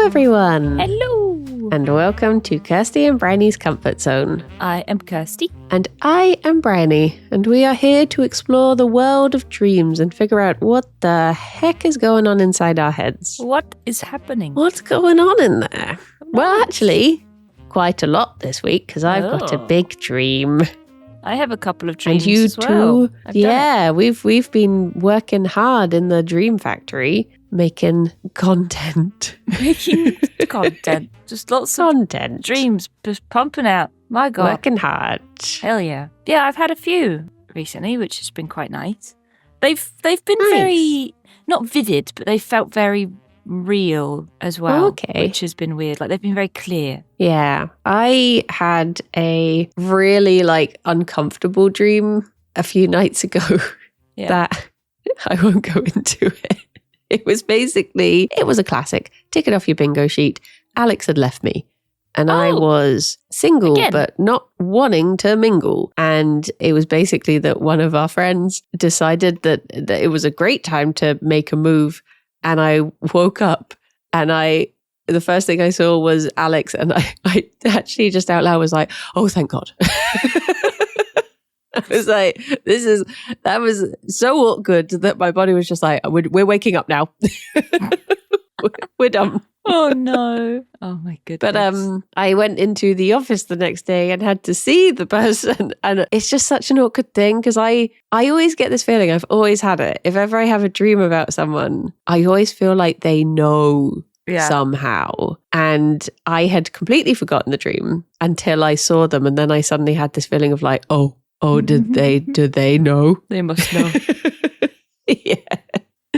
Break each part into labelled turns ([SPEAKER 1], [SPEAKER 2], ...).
[SPEAKER 1] everyone.
[SPEAKER 2] Hello.
[SPEAKER 1] And welcome to Kirsty and Bryony's Comfort Zone.
[SPEAKER 2] I am Kirsty.
[SPEAKER 1] And I am Bryony. And we are here to explore the world of dreams and figure out what the heck is going on inside our heads.
[SPEAKER 2] What is happening?
[SPEAKER 1] What's going on in there? Well, actually, quite a lot this week because I've got a big dream.
[SPEAKER 2] I have a couple of dreams
[SPEAKER 1] and you
[SPEAKER 2] as well.
[SPEAKER 1] too. Yeah, we've been working hard in the Dream Factory, making content.
[SPEAKER 2] Making content. Just lots of
[SPEAKER 1] content.
[SPEAKER 2] Dreams just pumping out. My God.
[SPEAKER 1] Working hard.
[SPEAKER 2] Hell yeah. Yeah, I've had a few recently, which has been quite nice. They've been
[SPEAKER 1] nice.
[SPEAKER 2] Very, not vivid, but they felt very real as well.
[SPEAKER 1] Okay.
[SPEAKER 2] Which has been weird. Like they've been very clear.
[SPEAKER 1] Yeah. I had a really uncomfortable dream a few nights ago that I won't go into it. It was a classic. Tick it off your bingo sheet. Alex had left me. And I was single, but not wanting to mingle. And it was basically that one of our friends decided that it was a great time to make a move. And I woke up and the first thing I saw was Alex. And I actually just out loud was like, oh, thank God. I was like, that was so awkward that my body was just like, we're waking up now. We're done.
[SPEAKER 2] Oh no. Oh my goodness.
[SPEAKER 1] But I went into the office the next day and had to see the person. And it's just such an awkward thing because I always get this feeling, I've always had it. If ever I have a dream about someone, I always feel like they know somehow. And I had completely forgotten the dream until I saw them. And then I suddenly had this feeling of like, oh, did they know?
[SPEAKER 2] They must know.
[SPEAKER 1] Yeah.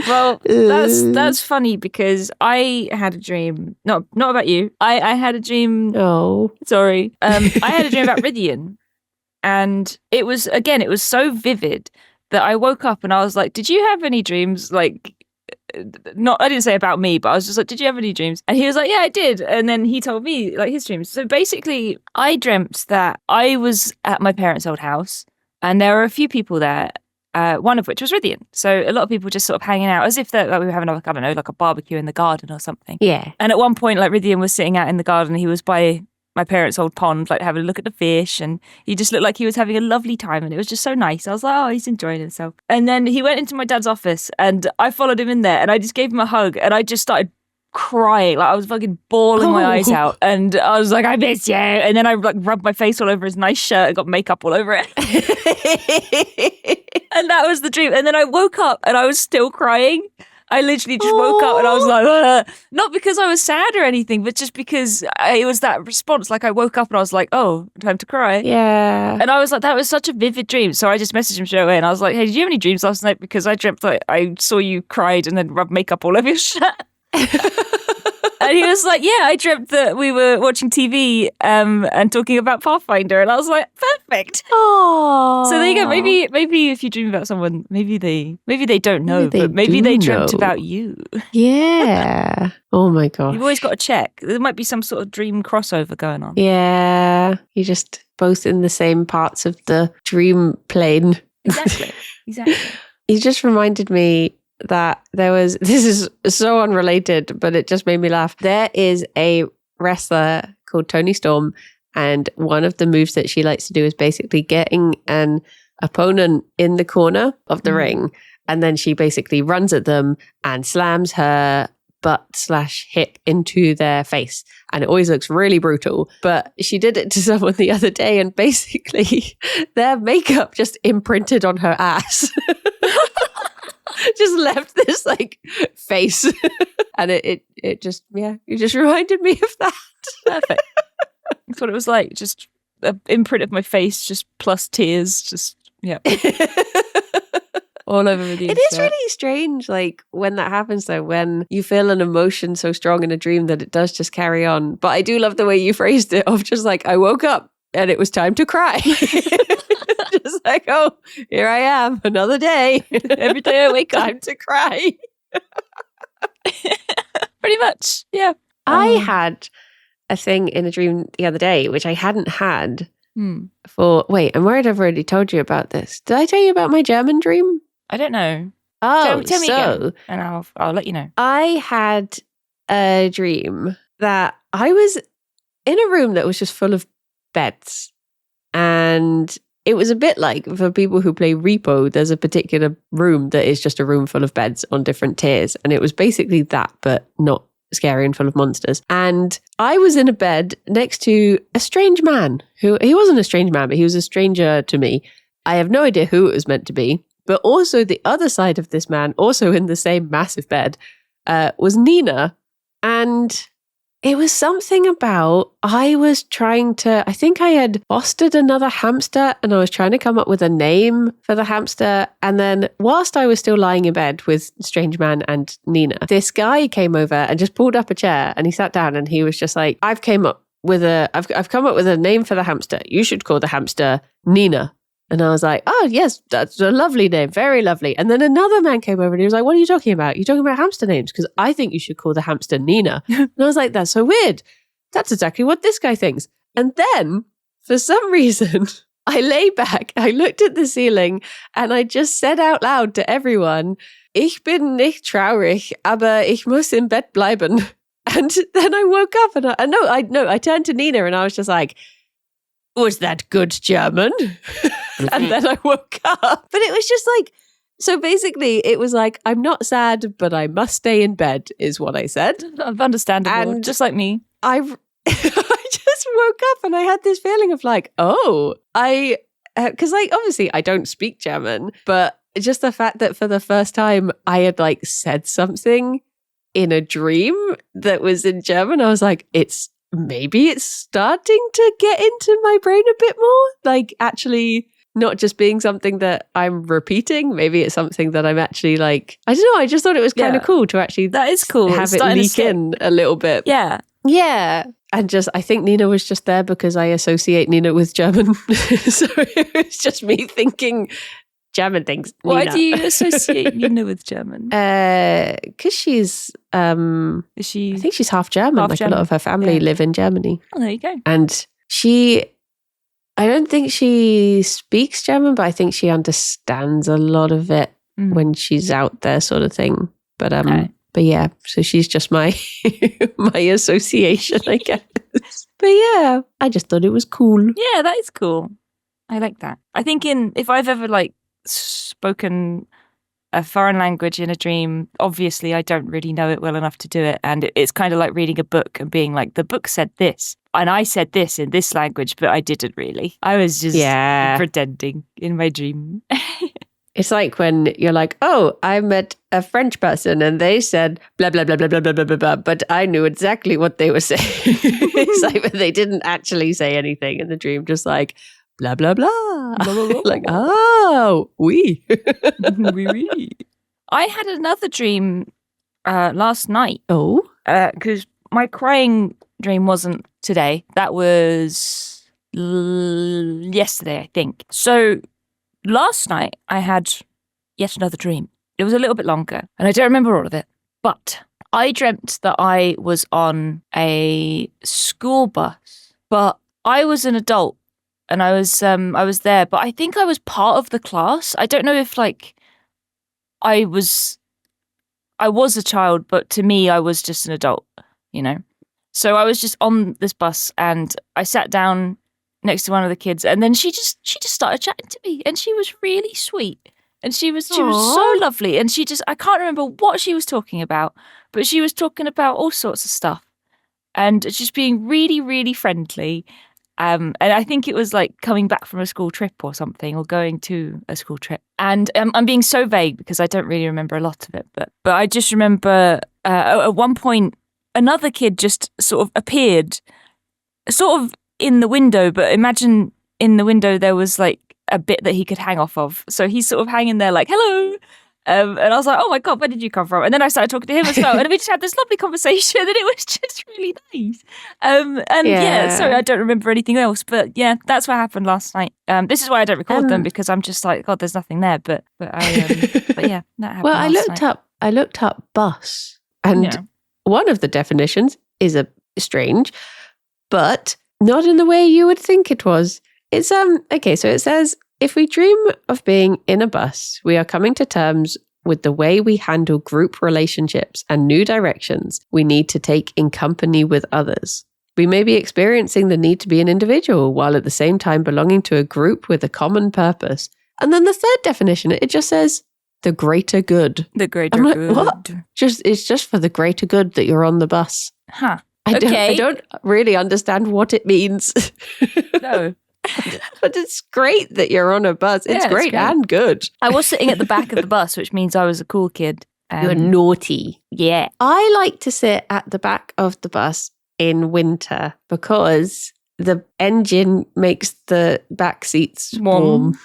[SPEAKER 2] Well, that's funny because I had a dream. Not about you. I had a dream.
[SPEAKER 1] Oh,
[SPEAKER 2] sorry. I had a dream about Rydian, and it was so vivid that I woke up and I was like, "Did you have any dreams?" Like, not I didn't say about me, but I was just like, "Did you have any dreams?" And he was like, "Yeah, I did." And then he told me like his dreams. So basically, I dreamt that I was at my parents' old house, and there were a few people there. One of which was Rydian. So a lot of people just sort of hanging out as if we were having a barbecue in the garden or something.
[SPEAKER 1] Yeah.
[SPEAKER 2] And at one point, Rydian was sitting out in the garden. He was by my parents' old pond, having a look at the fish, and he just looked like he was having a lovely time, and it was just so nice. I was like, oh, he's enjoying himself. And then he went into my dad's office, and I followed him in there, and I just gave him a hug, and I just started crying. I was fucking bawling my eyes out, and I was like, I miss you. And then I rubbed my face all over his nice shirt and got makeup all over it. And that was the dream. And then I woke up and I was still crying. I literally just woke up and I was like, ugh. Not because I was sad or anything, but just because it was that response. I woke up and I was like, oh, time to cry.
[SPEAKER 1] Yeah.
[SPEAKER 2] And I was like, that was such a vivid dream. So I just messaged him straight away and I was like, hey, did you have any dreams last night? Because I dreamt that I saw you cried and then rubbed makeup all over your shirt. And he was like, yeah, I dreamt that we were watching TV and talking about Pathfinder. And I was like, perfect.
[SPEAKER 1] Oh.
[SPEAKER 2] So there you go. Maybe if you dream about someone, maybe they don't know, but maybe they dreamt about you.
[SPEAKER 1] Yeah. Oh my gosh.
[SPEAKER 2] You've always got to check. There might be some sort of dream crossover going on.
[SPEAKER 1] Yeah. You're just both in the same parts of the dream plane.
[SPEAKER 2] Exactly.
[SPEAKER 1] You just reminded me that this is so unrelated, but it just made me laugh. There is a wrestler called Toni Storm, and one of the moves that she likes to do is basically getting an opponent in the corner of the ring, and then she basically runs at them and slams her butt/hip into their face. And it always looks really brutal. But she did it to someone the other day, and basically their makeup just imprinted on her ass. Just left this face. And it just, you just reminded me of that.
[SPEAKER 2] Perfect. That's what it was like. Just an imprint of my face, just plus tears, just, yeah. All over the
[SPEAKER 1] It is really strange, when that happens, though, when you feel an emotion so strong in a dream that it does just carry on. But I do love the way you phrased it of just I woke up and it was time to cry. Just oh, here I am, another day.
[SPEAKER 2] Every day I wake up.
[SPEAKER 1] Time to cry.
[SPEAKER 2] Pretty much, yeah.
[SPEAKER 1] I had a thing in a dream the other day, which I hadn't had for... Wait, I'm worried I've already told you about this. Did I tell you about my German dream?
[SPEAKER 2] I don't know.
[SPEAKER 1] Oh,
[SPEAKER 2] tell me again, and I'll let you know.
[SPEAKER 1] I had a dream that I was in a room that was just full of beds. And it was a bit like, for people who play Repo, there's a particular room that is just a room full of beds on different tiers. And it was basically that, but not scary and full of monsters. And I was in a bed next to a strange man he wasn't a strange man, but he was a stranger to me. I have no idea who it was meant to be. But also the other side of this man, also in the same massive bed, was Nina. And it was something about, I think I had fostered another hamster and I was trying to come up with a name for the hamster. And then whilst I was still lying in bed with Strange Man and Nina, this guy came over and just pulled up a chair and he sat down and he was just like, I've come up with a name for the hamster. You should call the hamster Nina. And I was like, oh, yes, that's a lovely name. Very lovely. And then another man came over and he was like, what are you talking about? You're talking about hamster names? Because I think you should call the hamster Nina. And I was like, that's so weird. That's exactly what this guy thinks. And then, for some reason, I lay back, I looked at the ceiling, and I just said out loud to everyone, ich bin nicht traurig, aber ich muss im Bett bleiben. And then I woke up and I turned to Nina and I was just like, was that good German? And then I woke up. But it was just like, so basically it was like, I'm not sad, but I must stay in bed is what I said.
[SPEAKER 2] Understandable,
[SPEAKER 1] and
[SPEAKER 2] just like me.
[SPEAKER 1] I just woke up and I had this feeling of like, because like, obviously I don't speak German, but just the fact that for the first time I had like said something in a dream that was in German, I was like, maybe it's starting to get into my brain a bit more. Like actually not just being something that I'm repeating. Maybe it's something that I'm actually like, I don't know. I just thought it was kind of cool to actually
[SPEAKER 2] that is cool.
[SPEAKER 1] Have it leak in a little bit.
[SPEAKER 2] Yeah.
[SPEAKER 1] Yeah. And I think Nina was just there because I associate Nina with German. So it was just me thinking German things.
[SPEAKER 2] Why do you associate Nina with German?
[SPEAKER 1] Because she's, I think she's half German. A lot of her family live in Germany.
[SPEAKER 2] Oh, there you go.
[SPEAKER 1] And I don't think she speaks German, but I think she understands a lot of it when she's out there, sort of thing. But but yeah, so she's just my my association, I guess. But yeah, I just thought it was cool.
[SPEAKER 2] Yeah, that is cool. I like that. I think if I've ever like spoken a foreign language in a dream, obviously I don't really know it well enough to do it, and it's kind of like reading a book and being like, the book said this and I said this in this language, but I didn't really. I was just pretending in my dream.
[SPEAKER 1] It's like when you're like, oh, I met a French person and they said blah blah blah blah blah blah blah blah, blah, but I knew exactly what they were saying. It's like, but they didn't actually say anything in the dream, just like blah blah blah. Like, oh, oui.
[SPEAKER 2] Oui, oui. I had another dream last night.
[SPEAKER 1] Oh,
[SPEAKER 2] because my crying dream wasn't today. That was yesterday, I think. So last night I had yet another dream. It was a little bit longer, and I don't remember all of it. But I dreamt that I was on a school bus, but I was an adult. And I was there, but I think I was part of the class. I don't know if like I was a child, but to me I was just an adult, you know. So I was just on this bus and I sat down next to one of the kids, and then she just started chatting to me, and she was really sweet, and she was so lovely, and I can't remember what she was talking about, but she was talking about all sorts of stuff, and just being really, really friendly. And I think it was like coming back from a school trip or something, or going to a school trip. And I'm being so vague because I don't really remember a lot of it. But I just remember at one point, another kid just sort of appeared, sort of in the window. But imagine in the window there was like a bit that he could hang off of. So he's sort of hanging there like, hello. And I was like, oh my God, where did you come from? And then I started talking to him as well. And we just had this lovely conversation, and it was just really nice. Sorry, I don't remember anything else. But yeah, that's what happened last night. This is why I don't record them, because I'm just like, God, there's nothing there. But yeah, that happened.
[SPEAKER 1] Well,
[SPEAKER 2] last
[SPEAKER 1] I looked up bus, and one of the definitions is a strange, but not in the way you would think it was. It's okay, so it says, if we dream of being in a bus, we are coming to terms with the way we handle group relationships and new directions we need to take in company with others. We may be experiencing the need to be an individual while at the same time belonging to a group with a common purpose. And then the third definition, it just says the greater good.
[SPEAKER 2] The greater
[SPEAKER 1] I'm like,
[SPEAKER 2] good.
[SPEAKER 1] what? It's just for the greater good that you're on the bus.
[SPEAKER 2] Huh.
[SPEAKER 1] I don't really understand what it means.
[SPEAKER 2] No.
[SPEAKER 1] But it's great that you're on a bus. It's great and good.
[SPEAKER 2] I was sitting at the back of the bus, which means I was a cool kid.
[SPEAKER 1] You're naughty.
[SPEAKER 2] Yeah.
[SPEAKER 1] I like to sit at the back of the bus in winter because the engine makes the back seats warm.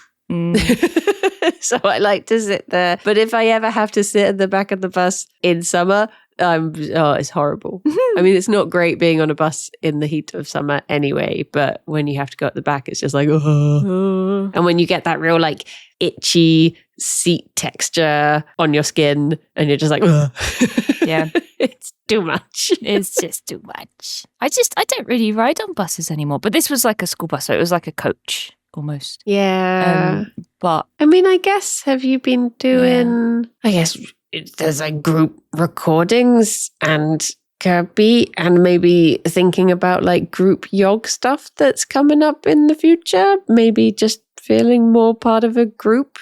[SPEAKER 1] So I like to sit there. But if I ever have to sit at the back of the bus in summer, it's horrible. I mean, it's not great being on a bus in the heat of summer anyway, but when you have to go at the back, it's just like, and when you get that real like itchy seat texture on your skin and you're just like,
[SPEAKER 2] yeah,
[SPEAKER 1] it's too much.
[SPEAKER 2] It's just too much. I don't really ride on buses anymore, but this was like a school bus, so it was like a coach almost.
[SPEAKER 1] Yeah.
[SPEAKER 2] But
[SPEAKER 1] I mean, I guess, have you been doing, I guess there's like group recordings and Kirby and maybe thinking about like group yog stuff that's coming up in the future. Maybe just feeling more part of a group.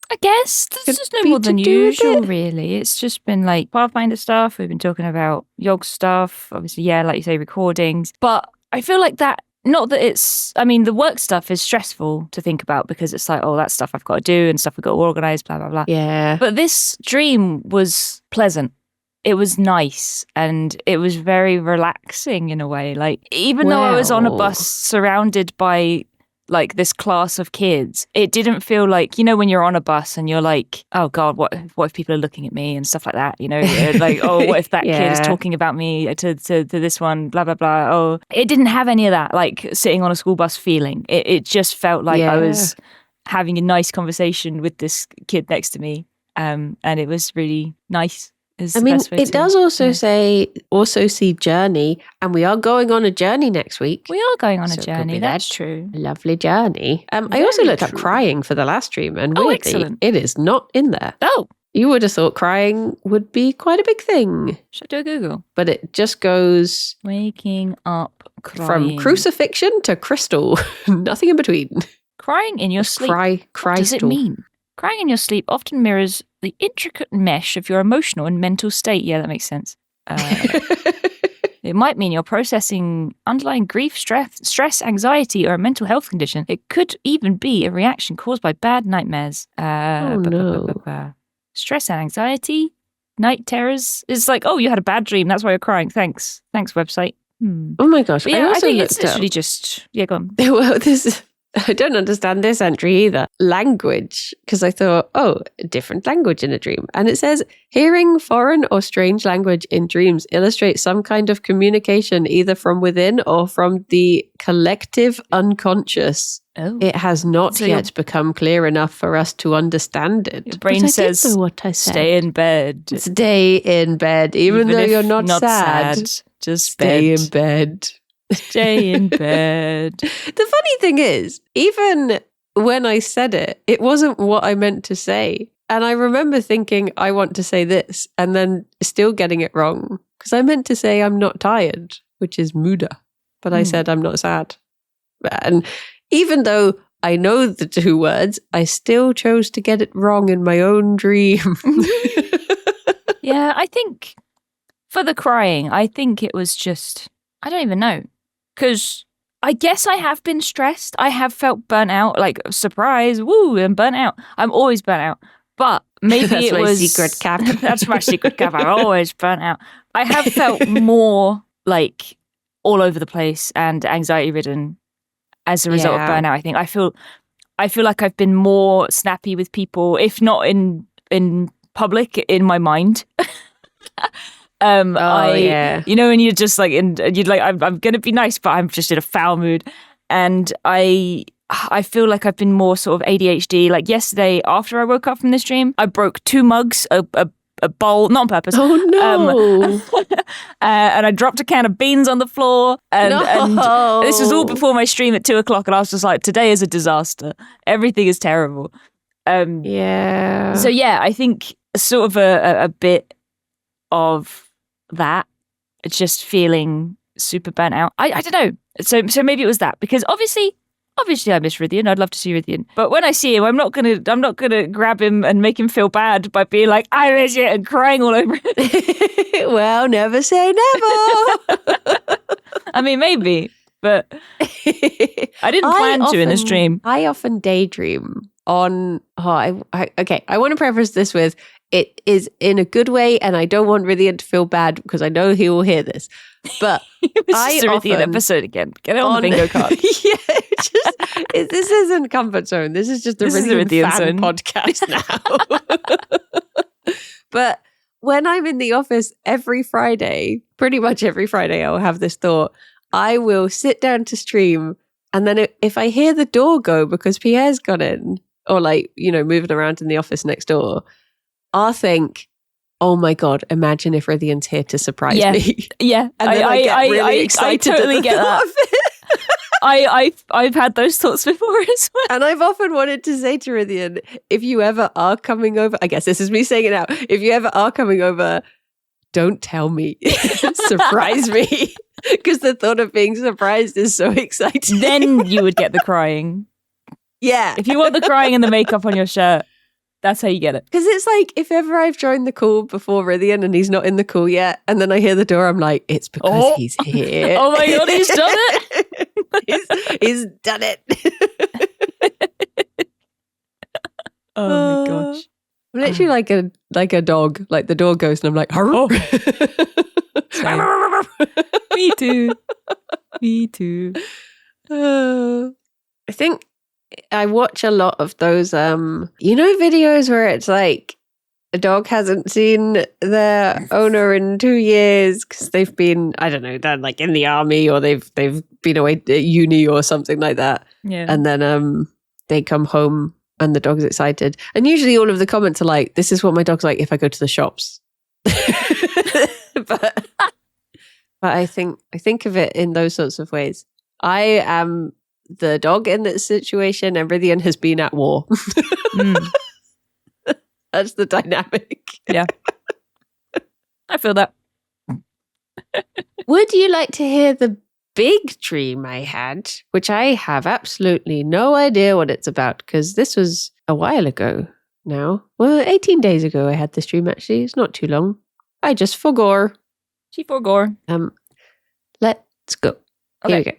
[SPEAKER 2] I guess there's just no more than usual, really. It's just been like Pathfinder stuff. We've been talking about yog stuff. Obviously, yeah, like you say, recordings. But I feel like that, not that it's, I mean, the work stuff is stressful to think about because it's like, oh, that's stuff I've got to do and stuff I've got to organize, blah, blah, blah.
[SPEAKER 1] Yeah.
[SPEAKER 2] But this dream was pleasant. It was nice and it was very relaxing in a way. Like, even though I was on a bus surrounded by like this class of kids, it didn't feel like, you know, when you're on a bus and you're like, oh God, what if people are looking at me and stuff like that, you know, like, oh, what if that kid is talking about me to this one, blah, blah, blah. Oh, it didn't have any of that, like sitting on a school bus feeling. It just felt like I was having a nice conversation with this kid next to me. And it was really nice.
[SPEAKER 1] I mean, it does also say, also see journey, and we are going on a journey next week.
[SPEAKER 2] We are going on a journey, that's true.
[SPEAKER 1] A lovely journey. I also looked up crying for the last dream, and weirdly,
[SPEAKER 2] excellent.
[SPEAKER 1] It is not in there.
[SPEAKER 2] Oh.
[SPEAKER 1] You would have thought crying would be quite a big thing.
[SPEAKER 2] Should I do a Google?
[SPEAKER 1] But it just goes...
[SPEAKER 2] Waking up crying.
[SPEAKER 1] From crucifixion to crystal. Nothing in between.
[SPEAKER 2] Crying in your sleep.
[SPEAKER 1] What
[SPEAKER 2] does it mean? Crying in your sleep often mirrors the intricate mesh of your emotional and mental state. Yeah, that makes sense. It might mean you're processing underlying grief, stress, anxiety, or a mental health condition. It could even be a reaction caused by bad nightmares. Stress and anxiety, night terrors. It's like, oh, you had a bad dream. That's why you're crying. Thanks, website.
[SPEAKER 1] Oh my gosh.
[SPEAKER 2] Yeah, I think it's literally just, go on.
[SPEAKER 1] Well, I don't understand this entry either. Language, because I thought, oh, a different language in a dream. And it says, hearing foreign or strange language in dreams illustrates some kind of communication either from within or from the collective unconscious.
[SPEAKER 2] Oh.
[SPEAKER 1] It has not yet become clear enough for us to understand it.
[SPEAKER 2] Your brain says,
[SPEAKER 1] what I said.
[SPEAKER 2] Stay in bed.
[SPEAKER 1] Stay in bed, even though you're not sad.
[SPEAKER 2] Just
[SPEAKER 1] stay in bed.
[SPEAKER 2] Stay in bed.
[SPEAKER 1] The funny thing is, even when I said it, it wasn't what I meant to say. And I remember thinking, I want to say this, and then still getting it wrong. Because I meant to say I'm not tired, which is muda. But I said I'm not sad. And even though I know the two words, I still chose to get it wrong in my own dream.
[SPEAKER 2] Yeah, I think for the crying, I think it was just, I don't even know. Because I guess I have been stressed. I have felt burnt out, like surprise, woo, I'm burnt out. I'm always burnt out. But maybe
[SPEAKER 1] that's
[SPEAKER 2] it
[SPEAKER 1] my
[SPEAKER 2] was
[SPEAKER 1] secret cap.
[SPEAKER 2] That's my secret cap. I'm always burnt out. I have felt more like all over the place and anxiety ridden as a result of burnout. I think I feel like I've been more snappy with people, if not in public, in my mind. You know, and you're just like, you're like, I'm gonna be nice, but I'm just in a foul mood, and I feel like I've been more sort of ADHD. Like yesterday, after I woke up from this dream, I broke 2 mugs, a bowl, not on purpose.
[SPEAKER 1] Oh no!
[SPEAKER 2] And I dropped a can of beans on the floor, and this was all before my stream at 2:00, and I was just like, today is a disaster. Everything is terrible. So yeah, I think sort of a bit of that, just feeling super burnt out. I don't know. So maybe it was that, because obviously I miss Rythian. I'd love to see Rythian, but when I see him, I'm not gonna grab him and make him feel bad by being like, I miss you, and crying all over him.
[SPEAKER 1] Well, never say never.
[SPEAKER 2] I mean, maybe, but I didn't plan to in this dream.
[SPEAKER 1] I often daydream on. I want to preface this with, it is in a good way, and I don't want Rythian to feel bad because I know he will hear this. But
[SPEAKER 2] it was just a Rythian episode again. Get it on the bingo card.
[SPEAKER 1] This isn't Comfort Zone. This is just a Rythian fan podcast now. But when I'm in the office pretty much every Friday, I'll have this thought. I will sit down to stream, and then if I hear the door go because Pierre's got in, or like, moving around in the office next door, I'll think, oh my God, imagine if Rythian's here to surprise me.
[SPEAKER 2] Yeah.
[SPEAKER 1] And then I get really excited.
[SPEAKER 2] I totally get that. I've had those thoughts before as well.
[SPEAKER 1] And I've often wanted to say to Rythian, if you ever are coming over, I guess this is me saying it now, if you ever are coming over, don't tell me. Surprise me. Because the thought of being surprised is so exciting.
[SPEAKER 2] Then you would get the crying.
[SPEAKER 1] Yeah.
[SPEAKER 2] If you want the crying and the makeup on your shirt, that's how you get it.
[SPEAKER 1] Because it's like, if ever I've joined the call before Rythian and he's not in the call yet, and then I hear the door, I'm like, it's because he's here.
[SPEAKER 2] Oh my God, he's done it.
[SPEAKER 1] he's done it.
[SPEAKER 2] Oh my gosh.
[SPEAKER 1] I'm literally like a dog. Like the door goes and I'm like, oh.
[SPEAKER 2] Me too. Me too.
[SPEAKER 1] I think I watch a lot of those, videos where it's like a dog hasn't seen their owner in 2 years because they've been, I don't know, they're like in the army or they've been away at uni or something like that.
[SPEAKER 2] Yeah.
[SPEAKER 1] And then they come home and the dog's excited. And usually all of the comments are like, this is what my dog's like if I go to the shops. But I think of it in those sorts of ways. I am the dog in this situation, and Rythian has been at war. That's the dynamic.
[SPEAKER 2] Yeah. I feel that.
[SPEAKER 1] Would you like to hear the big dream I had, which I have absolutely no idea what it's about, because this was a while ago now. Well, 18 days ago I had this dream, actually. It's not too long. I just forgore.
[SPEAKER 2] She forgore.
[SPEAKER 1] Let's go.
[SPEAKER 2] Okay.
[SPEAKER 1] Here we go.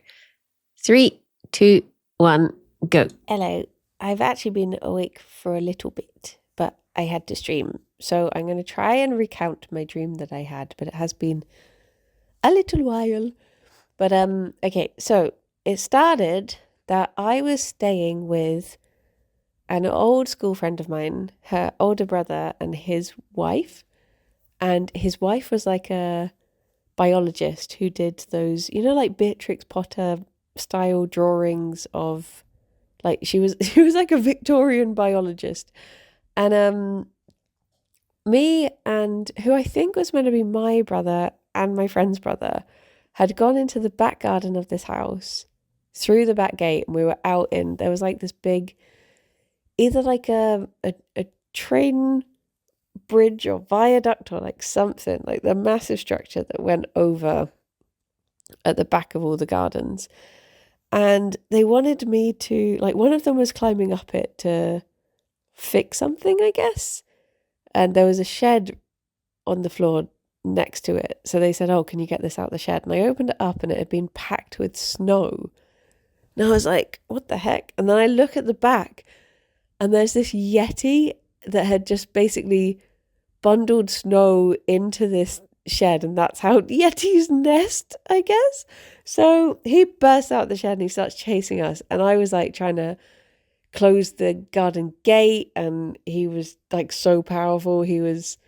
[SPEAKER 1] 3, 2, 1, go. Hello. I've actually been awake for a little bit, but I had this dream. So I'm going to try and recount my dream that I had, but it has been a little while. But okay, so it started that I was staying with an old school friend of mine, her older brother and his wife. And his wife was like a biologist who did those, like Beatrix Potter style drawings of, like, she was like a Victorian biologist. And me and who I think was meant to be my brother and my friend's brother had gone into the back garden of this house through the back gate, and we were out in, there was like this big, either like a train bridge or viaduct or like something, like the massive structure that went over at the back of all the gardens. And they wanted me to, like, one of them was climbing up it to fix something, I guess. And there was a shed on the floor next to it. So they said, oh, can you get this out the shed? And I opened it up and it had been packed with snow. And I was like, what the heck? And then I look at the back and there's this Yeti that had just basically bundled snow into this shed, and that's how Yetis nest, I guess. So he bursts out the shed and he starts chasing us, and I was like trying to close the garden gate, and he was like so powerful. He was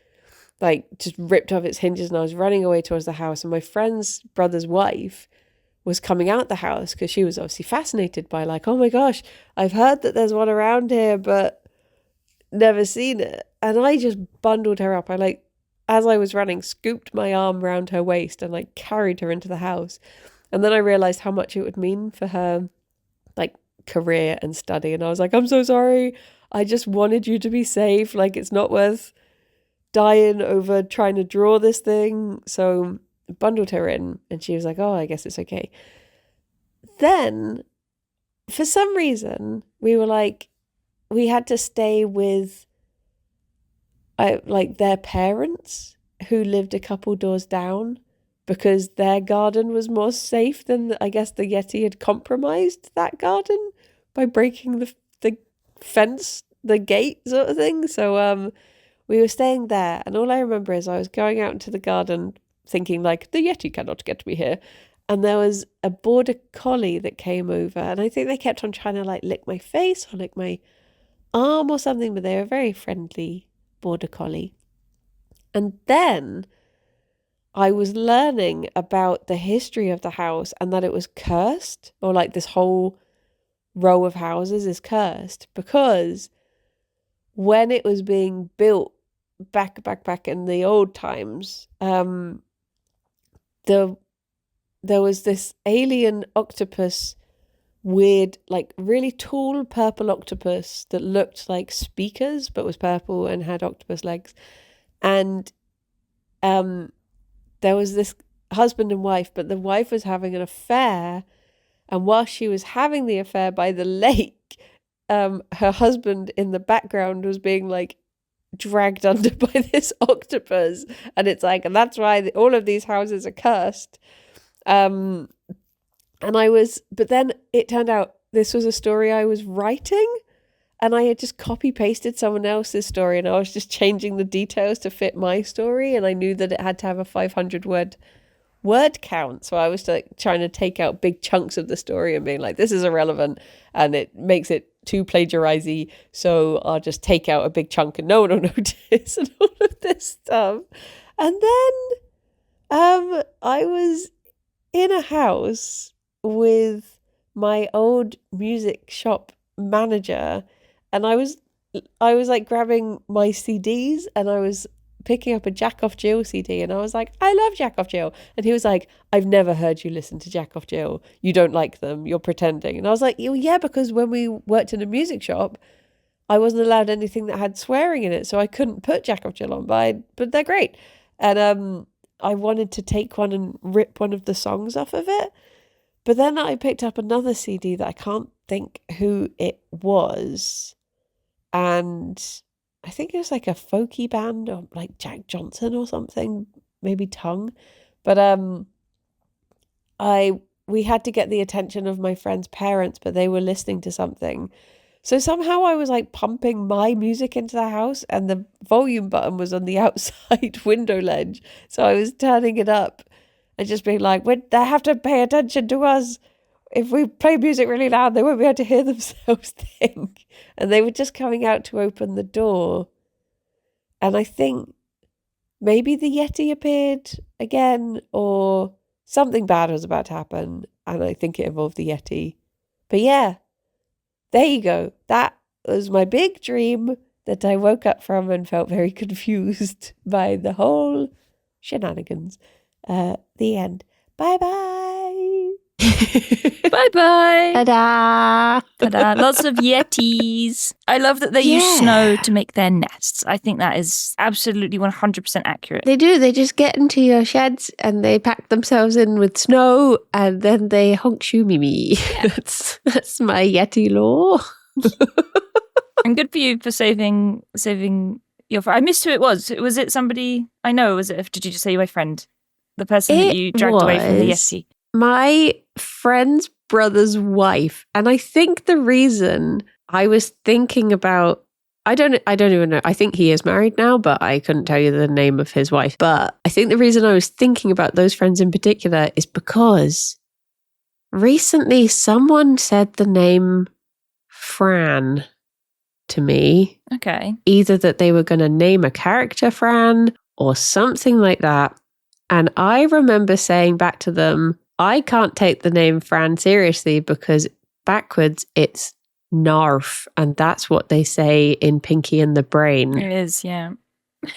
[SPEAKER 1] like just ripped off its hinges, and I was running away towards the house, and my friend's brother's wife was coming out the house because she was obviously fascinated by, like, oh my gosh, I've heard that there's one around here but never seen it. And I just bundled her up. I, like, as I was running, scooped my arm around her waist and like carried her into the house. And then I realized how much it would mean for her, like, career and study. And I was like, I'm so sorry. I just wanted you to be safe. Like, it's not worth dying over trying to draw this thing. So bundled her in, and she was like, oh, I guess it's okay. Then, for some reason, we had to stay with their parents who lived a couple doors down because their garden was more safe than, I guess, the Yeti had compromised that garden by breaking the fence, the gate sort of thing. So we were staying there, and all I remember is I was going out into the garden thinking like, the Yeti cannot get me here. And there was a border collie that came over, and I think they kept on trying to like lick my face or lick my arm or something, but they were very friendly border collie. And then I was learning about the history of the house and that it was cursed, or like this whole row of houses is cursed because when it was being built back in the old times, there was this alien octopus, weird, like really tall purple octopus that looked like speakers but was purple and had octopus legs. And there was this husband and wife, but the wife was having an affair, and while she was having the affair by the lake, her husband in the background was being like dragged under by this octopus, and it's like, and that's why all of these houses are cursed. But then it turned out this was a story I was writing, and I had just copy pasted someone else's story, and I was just changing the details to fit my story, and I knew that it had to have a 500 word count, so I was like trying to take out big chunks of the story and being like, this is irrelevant and it makes it too plagiarisy, so I'll just take out a big chunk and no one will notice and all of this stuff. And then I was in a house with my old music shop manager, and I was like grabbing my CDs, and I was picking up a Jack Off Jill CD, and I was like, I love Jack Off Jill. And he was like, I've never heard you listen to Jack Off Jill. You don't like them. You're pretending. And I was like, yeah, because when we worked in a music shop, I wasn't allowed anything that had swearing in it, so I couldn't put Jack Off Jill on, but they're great. And I wanted to take one and rip one of the songs off of it. But then I picked up another CD that I can't think who it was. And I think it was like a folky band, or like Jack Johnson or something, maybe Tongue. But we had to get the attention of my friend's parents, but they were listening to something. So somehow I was like pumping my music into the house, and the volume button was on the outside window ledge. So I was turning it up and just being like, they have to pay attention to us. If we play music really loud, they won't be able to hear themselves think. And they were just coming out to open the door. And I think maybe the Yeti appeared again, or something bad was about to happen. And I think it involved the Yeti. But yeah, there you go. That was my big dream that I woke up from and felt very confused by the whole shenanigans. The end. Bye-bye.
[SPEAKER 2] Bye-bye.
[SPEAKER 1] Ta-da.
[SPEAKER 2] Ta-da. Lots of Yetis. I love that they use snow to make their nests. I think that is absolutely 100% accurate.
[SPEAKER 1] They do. They just get into your sheds and they pack themselves in with snow, and then they honk shoo me. Yeah. That's my Yeti lore.
[SPEAKER 2] And good for you for saving your friend. I missed who it was. Was it somebody I know? Did you just say my friend? The person that you dragged away from the Yeti?
[SPEAKER 1] My friend's brother's wife. And I think the reason I was thinking about, I don't even know. I think he is married now, but I couldn't tell you the name of his wife. But I think the reason I was thinking about those friends in particular is because recently someone said the name Fran to me.
[SPEAKER 2] Okay.
[SPEAKER 1] Either that they were going to name a character Fran or something like that. And I remember saying back to them, I can't take the name Fran seriously because backwards it's Narf. And that's what they say in Pinky and the Brain.
[SPEAKER 2] It is, yeah.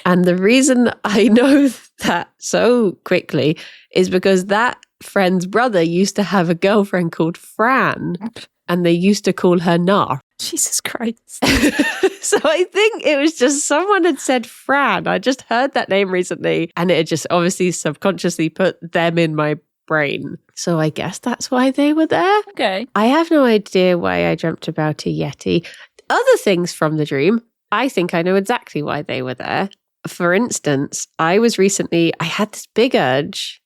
[SPEAKER 1] And the reason I know that so quickly is because that friend's brother used to have a girlfriend called Fran, and they used to call her Narf.
[SPEAKER 2] Jesus Christ.
[SPEAKER 1] So I think it was just someone had said Fran. I just heard that name recently and it had just obviously subconsciously put them in my brain. So I guess that's why they were there.
[SPEAKER 2] Okay.
[SPEAKER 1] I have no idea why I dreamt about a Yeti. Other things from the dream, I think I know exactly why they were there. For instance, I had this big urge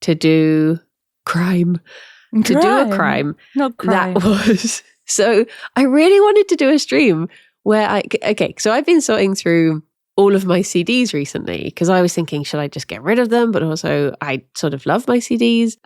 [SPEAKER 1] to do crime. To do a crime.
[SPEAKER 2] Not crime.
[SPEAKER 1] That was... So I really wanted to do a stream where so I've been sorting through all of my CDs recently because I was thinking, should I just get rid of them? But also I sort of love my CDs.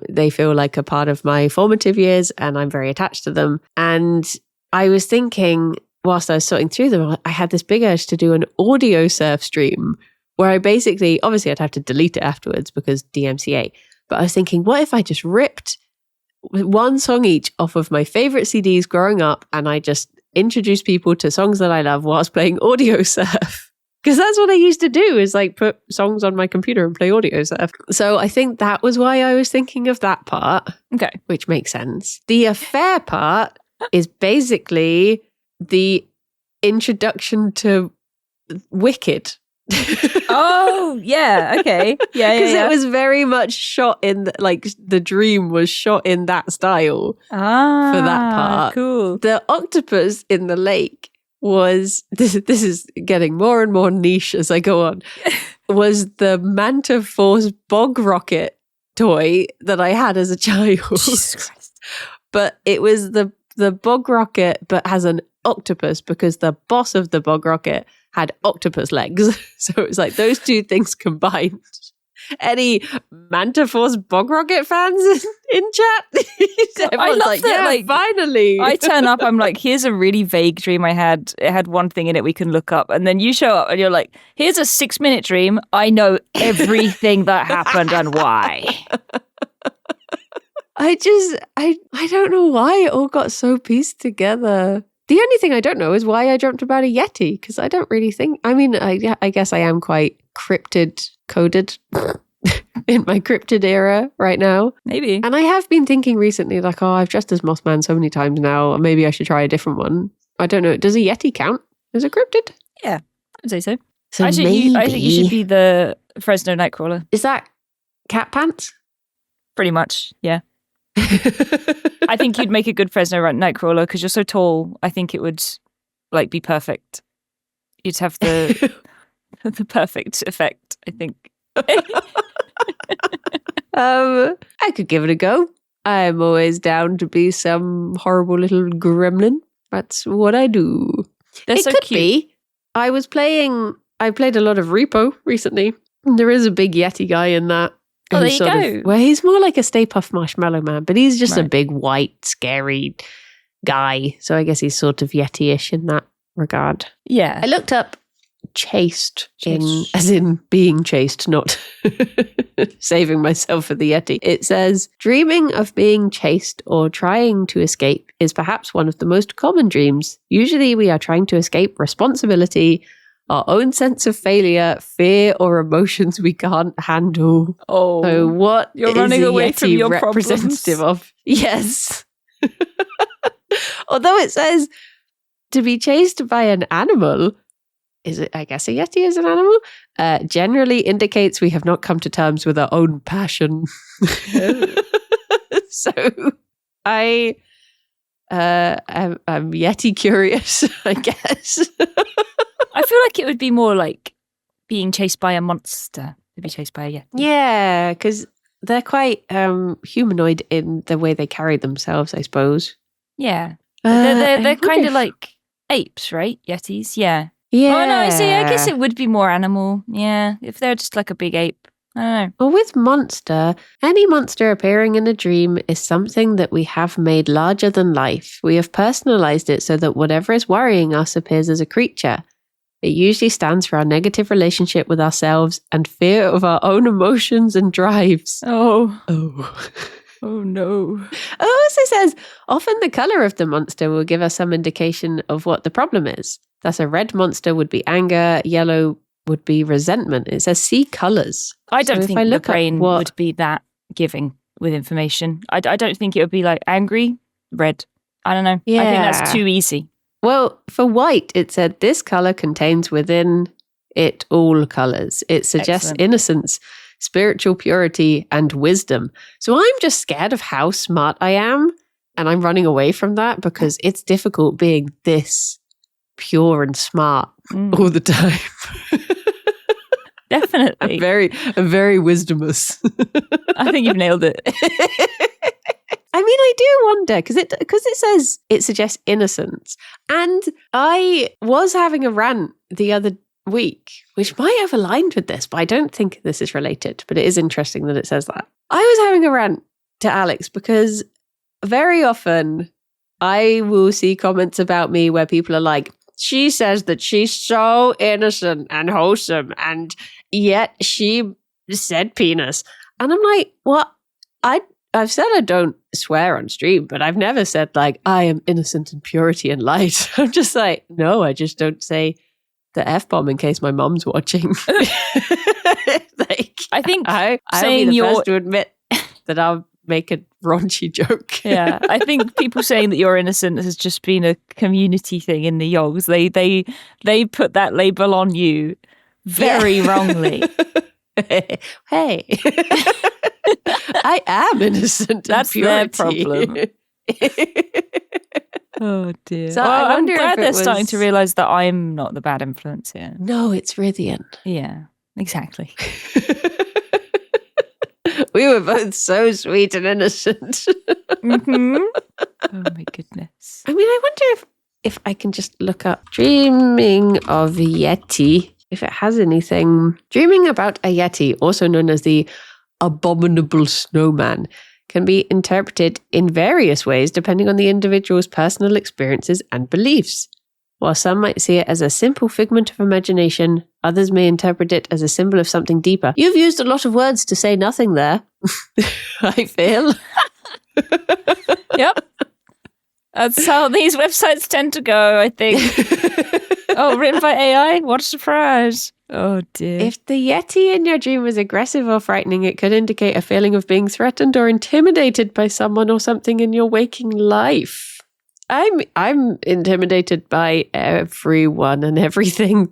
[SPEAKER 1] They feel like a part of my formative years and I'm very attached to them. And I was thinking, whilst I was sorting through them, I had this big urge to do an audio surf stream where I basically, obviously I'd have to delete it afterwards because DMCA. But I was thinking, what if I just ripped one song each off of my favorite CDs growing up and I just introduce people to songs that I love whilst playing audio surf? Because that's what I used to do, is like put songs on my computer and play audio surf. So I think that was why I was thinking of that part.
[SPEAKER 2] Okay.
[SPEAKER 1] Which makes sense. The affair part is basically the introduction to Wicked.
[SPEAKER 2] Oh, yeah. Okay. Yeah.
[SPEAKER 1] Because it was very much shot in, the dream was shot in that style for that part.
[SPEAKER 2] Cool.
[SPEAKER 1] The octopus in the lake was, this is getting more and more niche as I go on, was the Manta Force bog rocket toy that I had as a child.
[SPEAKER 2] Jesus Christ.
[SPEAKER 1] But it was the bog rocket, but has an octopus because the boss of the bog rocket had octopus legs. So it was like those two things combined. Any Manta Force bog rocket fans in chat? Everyone's
[SPEAKER 2] love
[SPEAKER 1] like,
[SPEAKER 2] that,
[SPEAKER 1] yeah, finally.
[SPEAKER 2] I turn up, I'm like, here's a really vague dream I had. It had one thing in it we can look up. And then you show up and you're like, here's a 6-minute dream. I know everything that happened and why.
[SPEAKER 1] I don't know why it all got so pieced together. The only thing I don't know is why I dreamt about a Yeti, because I don't really think... I mean, I guess I am quite cryptid coded in my cryptid era right now.
[SPEAKER 2] Maybe.
[SPEAKER 1] And I have been thinking recently, like, I've dressed as Mothman so many times now, maybe I should try a different one. I don't know. Does a Yeti count as a cryptid?
[SPEAKER 2] Yeah, I'd say so.
[SPEAKER 1] So
[SPEAKER 2] Actually, I think you should be the Fresno Nightcrawler.
[SPEAKER 1] Is that cat pants?
[SPEAKER 2] Pretty much, yeah. I think you'd make a good Fresno Nightcrawler because you're so tall. I think it would be perfect. You'd have the the perfect effect, I think.
[SPEAKER 1] I could give it a go. I'm always down to be some horrible little gremlin. That's what I do.
[SPEAKER 2] They're so cute.
[SPEAKER 1] Be. I played a lot of Repo recently. There is a big Yeti guy in that.
[SPEAKER 2] Oh, there you go.
[SPEAKER 1] Well, he's more like a Stay Puft Marshmallow Man, but he's just
[SPEAKER 2] Right.
[SPEAKER 1] a big, white, scary guy. So I guess he's sort of Yeti-ish in that regard.
[SPEAKER 2] Yeah.
[SPEAKER 1] I looked up chased as in being chased, not saving myself for the Yeti. It says, dreaming of being chased or trying to escape is perhaps one of the most common dreams. Usually we are trying to escape responsibility, our own sense of failure, fear, or emotions we can't handle.
[SPEAKER 2] Oh,
[SPEAKER 1] so what
[SPEAKER 2] you're
[SPEAKER 1] is
[SPEAKER 2] running
[SPEAKER 1] a
[SPEAKER 2] away
[SPEAKER 1] Yeti
[SPEAKER 2] from your
[SPEAKER 1] representative
[SPEAKER 2] problems?
[SPEAKER 1] of? Yes. Although it says to be chased by an animal, is it? I guess a Yeti is an animal. Generally indicates we have not come to terms with our own passion. So I'm Yeti curious, I guess.
[SPEAKER 2] I feel like it would be more like being chased by a monster to be chased by a Yeti.
[SPEAKER 1] Yeah, because they're quite humanoid in the way they carry themselves, I suppose.
[SPEAKER 2] Yeah. They're kind of like apes, right? Yetis, yeah.
[SPEAKER 1] Yeah.
[SPEAKER 2] Oh, no, I see. I guess it would be more animal. Yeah, if they're just like a big ape. I don't know.
[SPEAKER 1] Well, with monster, any monster appearing in a dream is something that we have made larger than life. We have personalized it so that whatever is worrying us appears as a creature. It usually stands for our negative relationship with ourselves and fear of our own emotions and drives.
[SPEAKER 2] Oh.
[SPEAKER 1] Oh.
[SPEAKER 2] Oh, no.
[SPEAKER 1] It also says, often the color of the monster will give us some indication of what the problem is. Thus, a red monster would be anger, yellow would be resentment. It says, see colors.
[SPEAKER 2] I don't
[SPEAKER 1] So
[SPEAKER 2] think the brain would be that giving with information. I don't think it would be like angry, red. I don't know. I think that's too easy.
[SPEAKER 1] Well, for white, it said this color contains within it all colors. It suggests innocence, spiritual purity, and wisdom. So I'm just scared of how smart I am, and I'm running away from that because it's difficult being this pure and smart all the time.
[SPEAKER 2] Definitely.
[SPEAKER 1] I'm very wisdomous.
[SPEAKER 2] I think you've nailed it.
[SPEAKER 1] I mean, I do wonder because it says it suggests innocence, and I was having a rant the other week, which might have aligned with this, but I don't think this is related. But it is interesting that it says that. I was having a rant to Alex because very often I will see comments about me where people are like, "She says that she's so innocent and wholesome, and yet she said penis," and I'm like, "What? I've said I don't swear on stream, but I've never said like I am innocent in purity and light." I'm just like, no, I just don't say the F-bomb in case my mom's watching. Like,
[SPEAKER 2] I think
[SPEAKER 1] I'll
[SPEAKER 2] saying
[SPEAKER 1] be the first to admit that I'll make a raunchy joke.
[SPEAKER 2] Yeah, I think people saying that you're innocent has just been a community thing in the yogs. They put that label on you very wrongly.
[SPEAKER 1] Hey. I am innocent.
[SPEAKER 2] That's their problem. Oh dear.
[SPEAKER 1] So
[SPEAKER 2] well, I'm glad they're starting to realise that I'm not the bad influence here.
[SPEAKER 1] No, it's Rithian.
[SPEAKER 2] Yeah, exactly.
[SPEAKER 1] We were both so sweet and innocent.
[SPEAKER 2] Mm-hmm. Oh my goodness.
[SPEAKER 1] I mean, I wonder if I can just look up Dreaming of Yeti, if it has anything. Dreaming about a Yeti, also known as the abominable snowman, can be interpreted in various ways depending on the individual's personal experiences and beliefs. While some might see it as a simple figment of imagination, others may interpret it as a symbol of something deeper. You've used a lot of words to say nothing there, I feel.
[SPEAKER 2] Yep. That's how these websites tend to go, I think. Oh, written by AI? What a surprise. Oh, dear.
[SPEAKER 1] If the Yeti in your dream was aggressive or frightening, it could indicate a feeling of being threatened or intimidated by someone or something in your waking life. I'm intimidated by everyone and everything,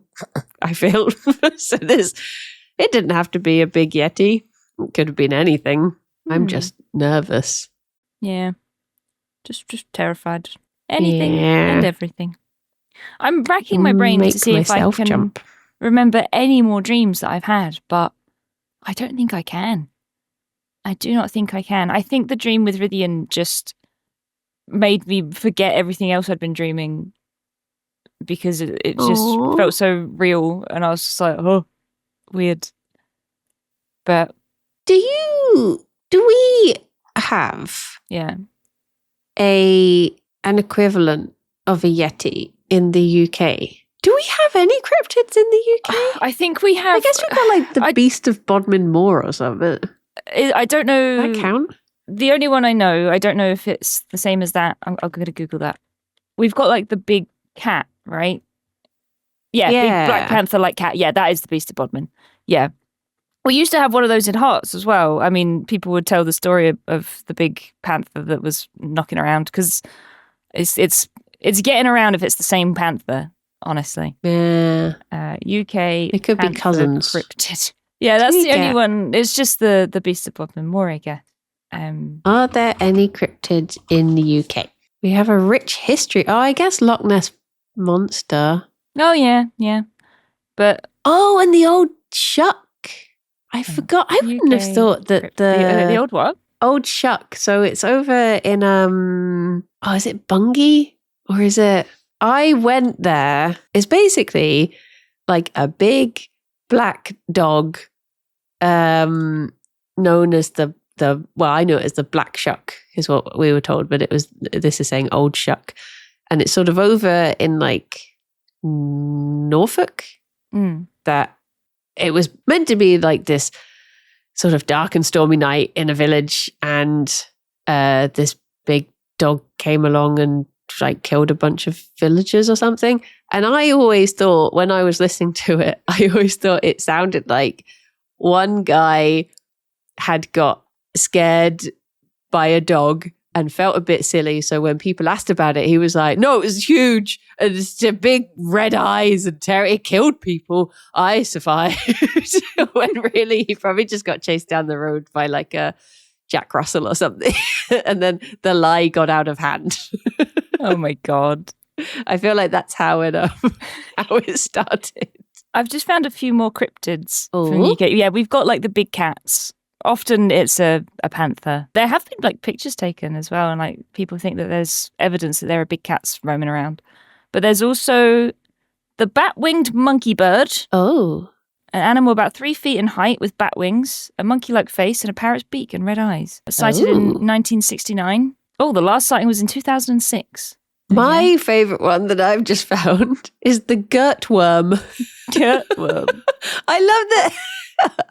[SPEAKER 1] I feel. So it didn't have to be a big Yeti. It could have been anything. I'm just nervous.
[SPEAKER 2] Yeah. Just terrified. Anything and everything. I'm racking my brain to see if I can remember any more dreams that I've had, but I don't think I can. I do not think I can. I think the dream with Rithian just made me forget everything else I'd been dreaming because it just felt so real, and I was just like, oh, weird. But
[SPEAKER 1] do we have an equivalent of a Yeti in the UK? Do we have any cryptids in the UK?
[SPEAKER 2] I think we have.
[SPEAKER 1] I guess we've got like the Beast of Bodmin Moor or something.
[SPEAKER 2] I don't know.
[SPEAKER 1] Does that count?
[SPEAKER 2] The only one I know, I don't know if it's the same as that. I'm going to Google that. We've got like the big cat, right? Yeah, big Black Panther-like cat. Yeah, that is the Beast of Bodmin. Yeah. We used to have one of those in Hearts as well. I mean, people would tell the story of the big panther that was knocking around because it's getting around if it's the same panther, honestly.
[SPEAKER 1] Yeah.
[SPEAKER 2] UK.
[SPEAKER 1] It could be cousins.
[SPEAKER 2] Cryptid. Yeah, that's the only one. It's just the Beast of Bodmin Moor, I guess.
[SPEAKER 1] Are there any cryptids in the UK? We have a rich history. Oh, I guess Loch Ness Monster.
[SPEAKER 2] Oh, yeah. But
[SPEAKER 1] and the old Shuck. I forgot. I wouldn't have thought that
[SPEAKER 2] the old what?
[SPEAKER 1] Old Shuck. So it's over in is it Bungay? Or is it? I went there. It's basically like a big black dog, known as the I know it as the Black Shuck is what we were told, but this is saying Old Shuck, and it's sort of over in like Norfolk. That it was meant to be like this sort of dark and stormy night in a village, and this big dog came along and like killed a bunch of villagers or something. And I always thought when I was listening to it, it sounded like one guy had got scared by a dog and felt a bit silly. So when people asked about it, he was like, no, it was huge. And it's big red eyes and it killed people. I survived. When really he probably just got chased down the road by like a Jack Russell or something. And then the lie got out of hand.
[SPEAKER 2] Oh my God.
[SPEAKER 1] I feel like that's how it started.
[SPEAKER 2] I've just found a few more cryptids
[SPEAKER 1] Ooh.
[SPEAKER 2] from the UK. Yeah, we've got like the big cats. Often it's a panther. There have been like pictures taken as well, and like people think that there's evidence that there are big cats roaming around. But there's also the bat-winged monkey bird.
[SPEAKER 1] Oh.
[SPEAKER 2] An animal about 3 feet in height with bat wings, a monkey-like face, and a parrot's beak and red eyes. Sighted in 1969. Oh, the last sighting was in 2006.
[SPEAKER 1] My favourite one that I've just found is the girdworm.
[SPEAKER 2] Girdworm.
[SPEAKER 1] I love that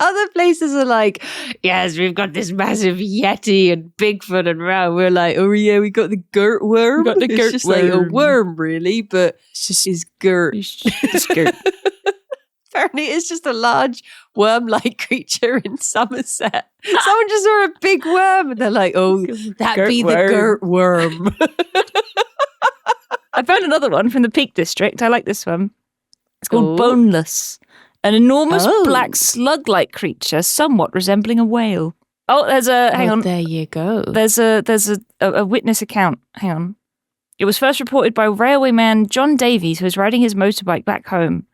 [SPEAKER 1] other places are like, yes, we've got this massive Yeti and Bigfoot and round. We're like, oh yeah, we got the girdworm. It's just like a worm, really, but it's girt.
[SPEAKER 2] It's girt.
[SPEAKER 1] Apparently, it's just a large worm-like creature in Somerset. Someone just saw a big worm and they're like, oh, that'd be the girdworm.
[SPEAKER 2] I found another one from the Peak District. I like this one. It's called Boneless. An enormous black slug-like creature, somewhat resembling a whale. Oh, there's a... Hang on.
[SPEAKER 1] There you go.
[SPEAKER 2] There's a witness account. Hang on. It was first reported by railwayman John Davies, who was riding his motorbike back home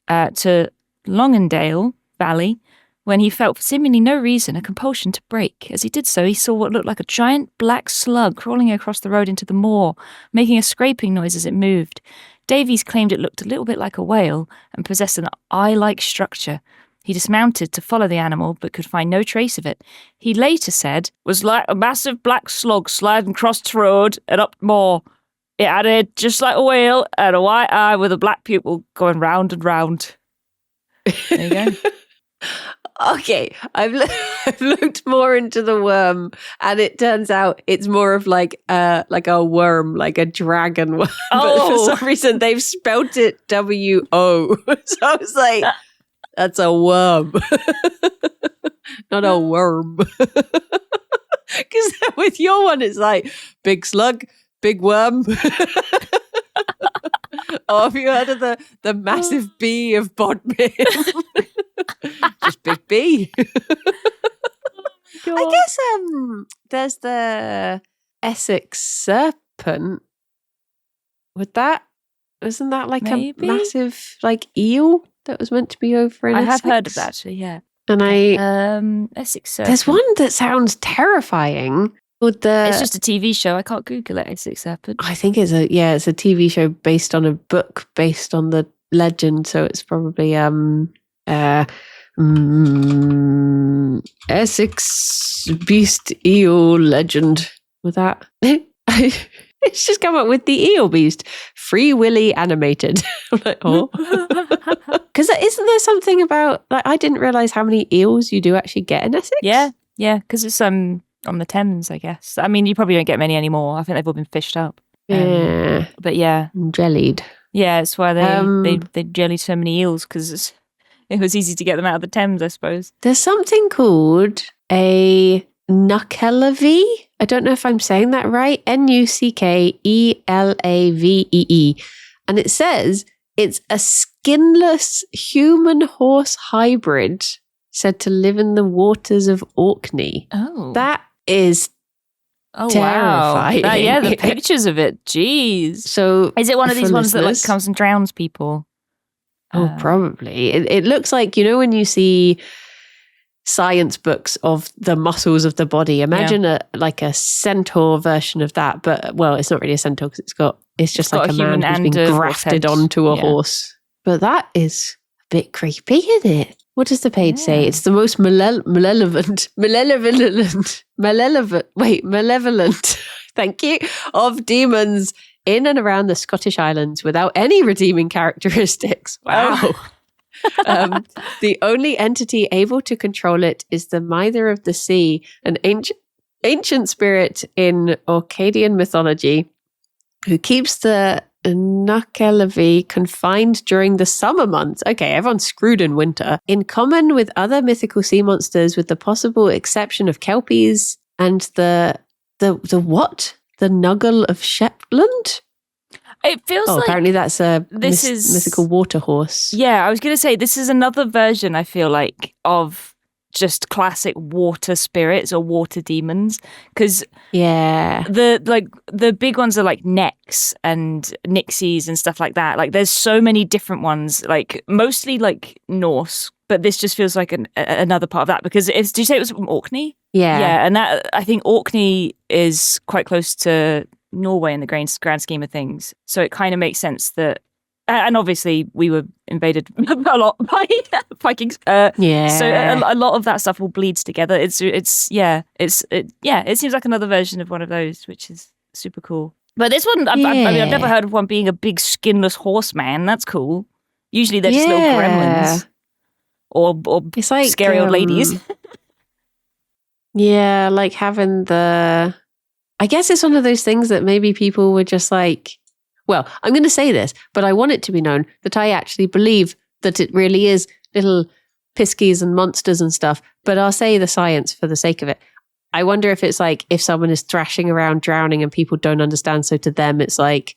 [SPEAKER 2] to Longdale Valley, when he felt for seemingly no reason a compulsion to brake. As he did so, he saw what looked like a giant black slug crawling across the road into the moor, making a scraping noise as it moved. Davies claimed it looked a little bit like a whale and possessed an eye-like structure. He dismounted to follow the animal, but could find no trace of it. He later said, was like a massive black slug sliding across the road and up the moor. It had a head just like a whale and a white eye with a black pupil going round and round. There you go.
[SPEAKER 1] Okay, I've looked more into the worm, and it turns out it's more of like a worm, like a dragon worm.
[SPEAKER 2] Oh.
[SPEAKER 1] But for some reason, they've spelt it W-O. So I was like, that's a worm, not a worm. Because with your one, it's like big slug, big worm. Oh, have you heard of the massive bee of Bodmin? Just big bee. I guess there's the Essex serpent. Isn't that like
[SPEAKER 2] Maybe?
[SPEAKER 1] a massive like eel that was meant to be over in Essex?
[SPEAKER 2] I have heard of that actually, yeah.
[SPEAKER 1] And
[SPEAKER 2] Essex serpent.
[SPEAKER 1] there's one that sounds terrifying.
[SPEAKER 2] It's just a TV show. I can't Google it. Essex serpent.
[SPEAKER 1] I think it's a TV show based on a book based on the legend, so it's probably Essex beast eel legend. With that, it's just come up with the eel beast, Free Willy animated. I'm like, oh, because isn't there something about like I didn't realize how many eels you do actually get in Essex?
[SPEAKER 2] Yeah, because it's on the Thames, I guess. I mean, you probably don't get many anymore. I think they've all been fished up.
[SPEAKER 1] Yeah,
[SPEAKER 2] but yeah,
[SPEAKER 1] jellied.
[SPEAKER 2] Yeah, it's why they jellied so many eels, because it was easy to get them out of the Thames, I suppose.
[SPEAKER 1] There's something called a Nuckelavee. I don't know if I'm saying that right. Nuckelavee. And it says it's a skinless human-horse hybrid said to live in the waters of Orkney.
[SPEAKER 2] Oh.
[SPEAKER 1] That is terrifying.
[SPEAKER 2] Wow. Yeah, the pictures of it. Jeez.
[SPEAKER 1] So
[SPEAKER 2] is it one of these ones that like comes and drowns people?
[SPEAKER 1] Oh, probably. It looks like, you know, when you see science books of the muscles of the body, imagine a centaur version of that, but well, it's not really a centaur because it's just like a man who's been grafted onto a horse. But that is a bit creepy, isn't it? What does the page say? It's the most malevolent, thank you, of demons in and around the Scottish Islands without any redeeming characteristics. Wow. The only entity able to control it is the Mither of the Sea, an ancient spirit in Orcadian mythology who keeps the Nuckelavee confined during the summer months. Okay, everyone's screwed in winter. In common with other mythical sea monsters, with the possible exception of kelpies and the the what? The Nuggle of Shetland?
[SPEAKER 2] It feels like
[SPEAKER 1] apparently that's a
[SPEAKER 2] this is
[SPEAKER 1] mythical water horse.
[SPEAKER 2] Yeah, I was going to say this is another version, I feel like, of just classic water spirits or water demons. Because the big ones are like Nex and Nixies and stuff like that. Like there's so many different ones, like mostly like Norse, but this just feels like another part of that. Because did you say it was from Orkney? Yeah, and that I think Orkney is quite close to Norway in the grand scheme of things. So it kind of makes sense that, and obviously we were invaded a lot by Vikings. So a lot of that stuff all bleeds together. It seems like another version of one of those, which is super cool. But this one, I mean, I've never heard of one being a big skinless horseman. That's cool. Usually they're just little gremlins or it's like, scary old ladies.
[SPEAKER 1] Yeah, like having I guess it's one of those things that maybe people were just like, well, I'm going to say this, but I want it to be known that I actually believe that it really is little piskies and monsters and stuff, but I'll say the science for the sake of it. I wonder if it's like if someone is thrashing around drowning and people don't understand, so to them it's like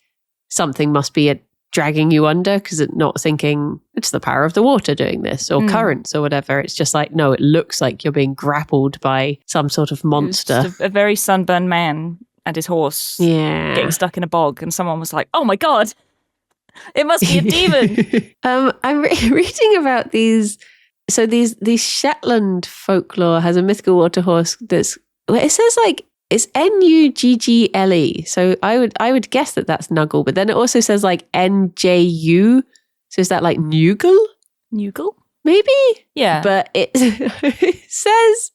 [SPEAKER 1] something must be dragging you under because it's not thinking it's the power of the water doing this or currents or whatever. It's just like, no, it looks like you're being grappled by some sort of monster.
[SPEAKER 2] Just a very sunburned man and his horse getting stuck in a bog, and someone was like, oh my God, it must be a demon.
[SPEAKER 1] I'm reading about these. So these Shetland folklore has a mythical water horse it says like it's Nuggle. So I would guess that that's Nuggle, but then it also says like NJU. So is that like Nuggle?
[SPEAKER 2] Nuggle?
[SPEAKER 1] Maybe?
[SPEAKER 2] Yeah.
[SPEAKER 1] But it says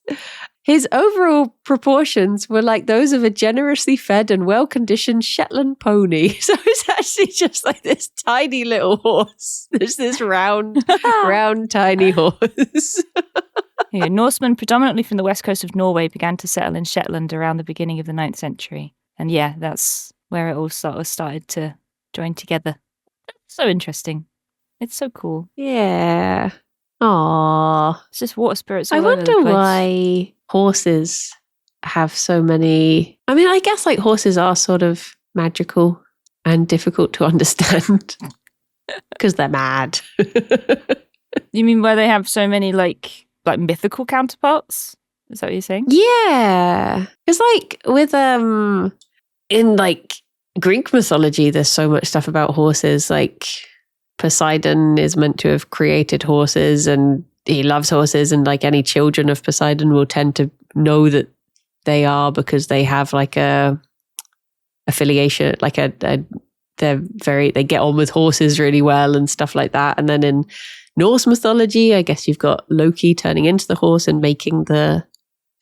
[SPEAKER 1] his overall proportions were like those of a generously fed and well-conditioned Shetland pony. So it's actually just like this tiny little horse. There's this round, tiny horse.
[SPEAKER 2] Yeah, Norsemen predominantly from the west coast of Norway began to settle in Shetland around the beginning of the 9th century. And yeah, that's where it all sort of started to join together. So interesting. It's so cool.
[SPEAKER 1] Yeah. Aww.
[SPEAKER 2] It's just water spirits.
[SPEAKER 1] I wonder why horses have so many. I mean, I guess like horses are sort of magical and difficult to understand because they're mad.
[SPEAKER 2] You mean why they have so many like mythical counterparts? Is that what you're saying?
[SPEAKER 1] Yeah. It's like with in like Greek mythology, there's so much stuff about horses. Like Poseidon is meant to have created horses and he loves horses, and like any children of Poseidon will tend to know that they are because they have like a affiliation, like they get on with horses really well and stuff like that. And then in Norse mythology, I guess you've got Loki turning into the horse and making is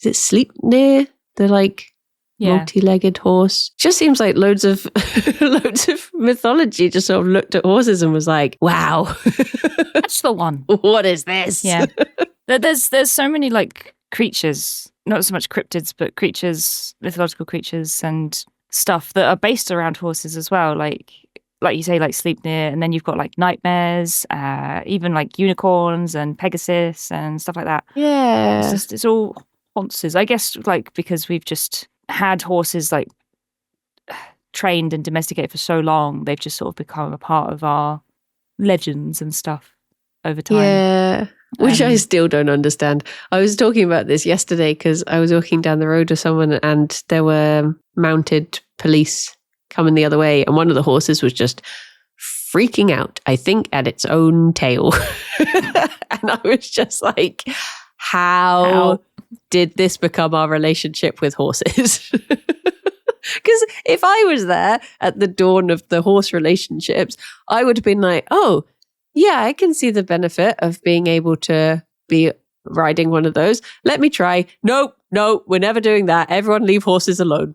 [SPEAKER 1] it Sleipnir? The like multi-legged horse. Just seems like loads of mythology just sort of looked at horses and was like, wow.
[SPEAKER 2] That's the one.
[SPEAKER 1] What is this?
[SPEAKER 2] Yeah. There's so many like creatures, not so much cryptids, but creatures, mythological creatures and stuff that are based around horses as well. Like you say, like Sleipnir, and then you've got like nightmares, even like unicorns and Pegasus and stuff like that.
[SPEAKER 1] Yeah.
[SPEAKER 2] It's all horses. I guess like because we've just had horses like trained and domesticated for so long, they've just sort of become a part of our legends and stuff over time.
[SPEAKER 1] Yeah. Which I still don't understand. I was talking about this yesterday because I was walking down the road with someone and there were mounted police coming the other way, and one of the horses was just freaking out, I think, at its own tail. And I was just like, how did this become our relationship with horses? Because if I was there at the dawn of the horse relationships, I would have been like, oh, yeah, I can see the benefit of being able to be riding one of those. Let me try. No, we're never doing that. Everyone leave horses alone.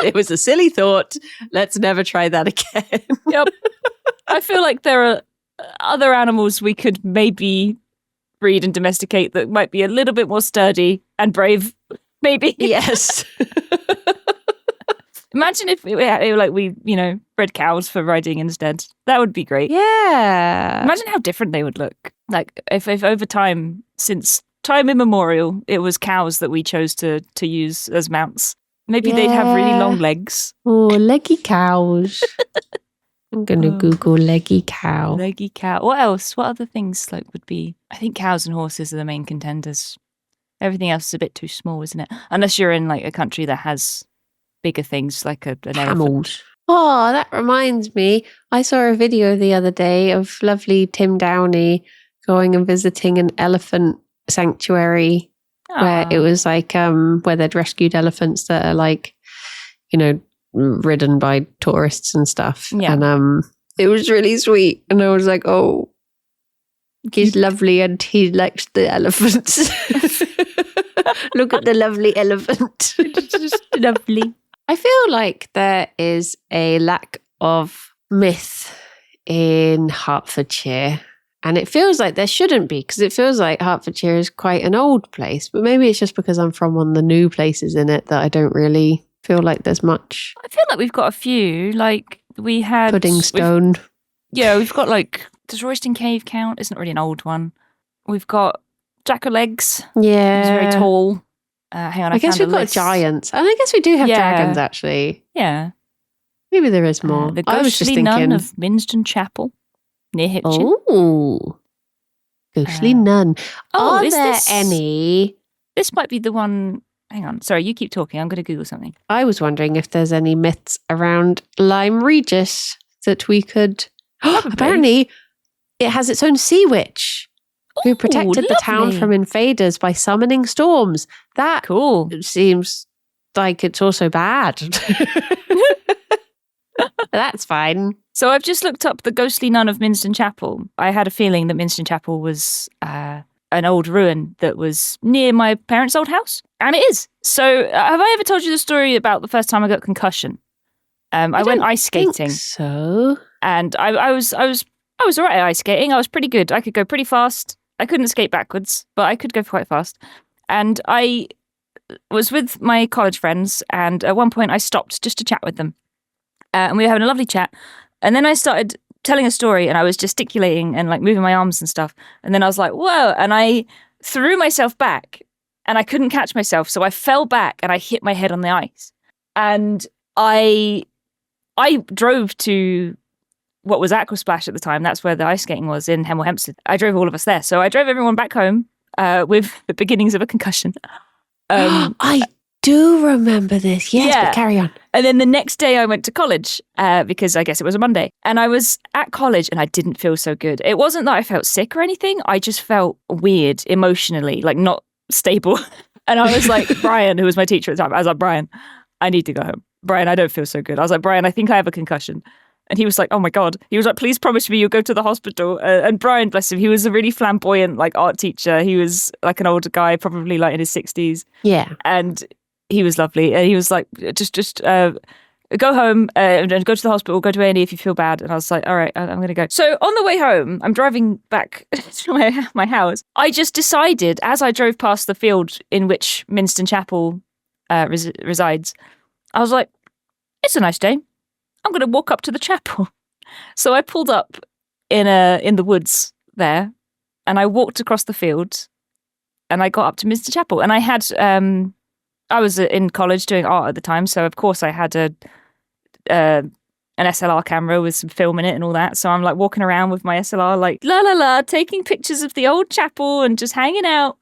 [SPEAKER 1] It was a silly thought. Let's never try that again.
[SPEAKER 2] Yep. I feel like there are other animals we could maybe breed and domesticate that might be a little bit more sturdy and brave, maybe.
[SPEAKER 1] Yes.
[SPEAKER 2] Imagine if we bred cows for riding instead. That would be great.
[SPEAKER 1] Yeah.
[SPEAKER 2] Imagine how different they would look. Like if over time, since time immemorial, it was cows that we chose to use as mounts. Maybe they'd have really
[SPEAKER 1] Yeah.
[SPEAKER 2] long legs.
[SPEAKER 1] Oh, leggy cows. I'm going to Google leggy cow.
[SPEAKER 2] Leggy cow. What else? What other things would be? I think cows and horses are the main contenders. Everything else is a bit too small, isn't it? Unless you're in a country that has bigger things like an elephant.
[SPEAKER 1] Camels. Oh, that reminds me. I saw a video the other day of lovely Tim Downey going and visiting an elephant sanctuary where it was where they'd rescued elephants that are ridden by tourists and stuff.
[SPEAKER 2] Yeah.
[SPEAKER 1] And it was really sweet. And I was like, oh, he's lovely and he likes the elephants. Look at the lovely elephant.
[SPEAKER 2] Just lovely.
[SPEAKER 1] I feel like there is a lack of myth in Hertfordshire. And it feels like there shouldn't be, because it feels like Hertfordshire is quite an old place. But maybe it's just because I'm from one of the new places in it that I don't really feel like there's much.
[SPEAKER 2] I feel like we've got a few. We had
[SPEAKER 1] Puddingstone.
[SPEAKER 2] We've got does Royston Cave count? Isn't really an old one. We've got Jack-o'-legs.
[SPEAKER 1] Yeah.
[SPEAKER 2] He's very tall. Hang on,
[SPEAKER 1] I guess we've got giants. And I guess we do have dragons, actually.
[SPEAKER 2] Yeah.
[SPEAKER 1] Maybe there is more.
[SPEAKER 2] The
[SPEAKER 1] I was just
[SPEAKER 2] ghostly nun
[SPEAKER 1] thinking
[SPEAKER 2] of Minston Chapel near Hitchin.
[SPEAKER 1] Oh. Ghostly nun. Are
[SPEAKER 2] is
[SPEAKER 1] there
[SPEAKER 2] this
[SPEAKER 1] any?
[SPEAKER 2] This might be the one. Hang on. Sorry, you keep talking. I'm going to Google something.
[SPEAKER 1] I was wondering if there's any myths around Lyme Regis that we could. Apparently, it has its own sea witch who protected the town from invaders by summoning storms. That
[SPEAKER 2] cool
[SPEAKER 1] seems like it's also bad. That's fine.
[SPEAKER 2] So I've just looked up the ghostly nun of Minston Chapel. I had a feeling that Minston Chapel was an old ruin that was near my parents' old house, and it is. So have I ever told you the story about the first time I got concussion? I went ice skating.
[SPEAKER 1] So,
[SPEAKER 2] and I was all right at ice skating. I was pretty good. I could go pretty fast. I couldn't skate backwards, but I could go quite fast. And I was with my college friends, and at one point I stopped just to chat with them. And we were having a lovely chat. And then I started telling a story, and I was gesticulating and moving my arms and stuff. And then I was like, whoa. And I threw myself back, and I couldn't catch myself. So I fell back and I hit my head on the ice. And I drove to what was Aquasplash at the time. That's where the ice skating was in Hemel Hempstead. I drove all of us there. So I drove everyone back home with the beginnings of a concussion.
[SPEAKER 1] I do remember this. Yes, but carry on.
[SPEAKER 2] And then the next day I went to college because I guess it was a Monday. And I was at college and I didn't feel so good. It wasn't that I felt sick or anything. I just felt weird emotionally, not stable. And I was like, Brian, who was my teacher at the time, I was like, Brian, I need to go home. Brian, I don't feel so good. I was like, Brian, I think I have a concussion. And he was like, oh my God. He was like, please promise me you'll go to the hospital. And Brian, bless him, he was a really flamboyant art teacher. He was an older guy, probably in his 60s.
[SPEAKER 1] Yeah.
[SPEAKER 2] And he was lovely. And he was like, just go home and go to the hospital, go to A&E if you feel bad. And I was like, all right, I'm going to go. So on the way home, I'm driving back to my house. I just decided, as I drove past the field in which Minston Chapel resides, I was like, it's a nice day. I'm going to walk up to the chapel. So I pulled up in the woods there, and I walked across the field, and I got up to Minston Chapel. And I had, I was in college doing art at the time, so of course I had an SLR camera with some film in it and all that. So I'm walking around with my SLR, la la la, taking pictures of the old chapel and just hanging out.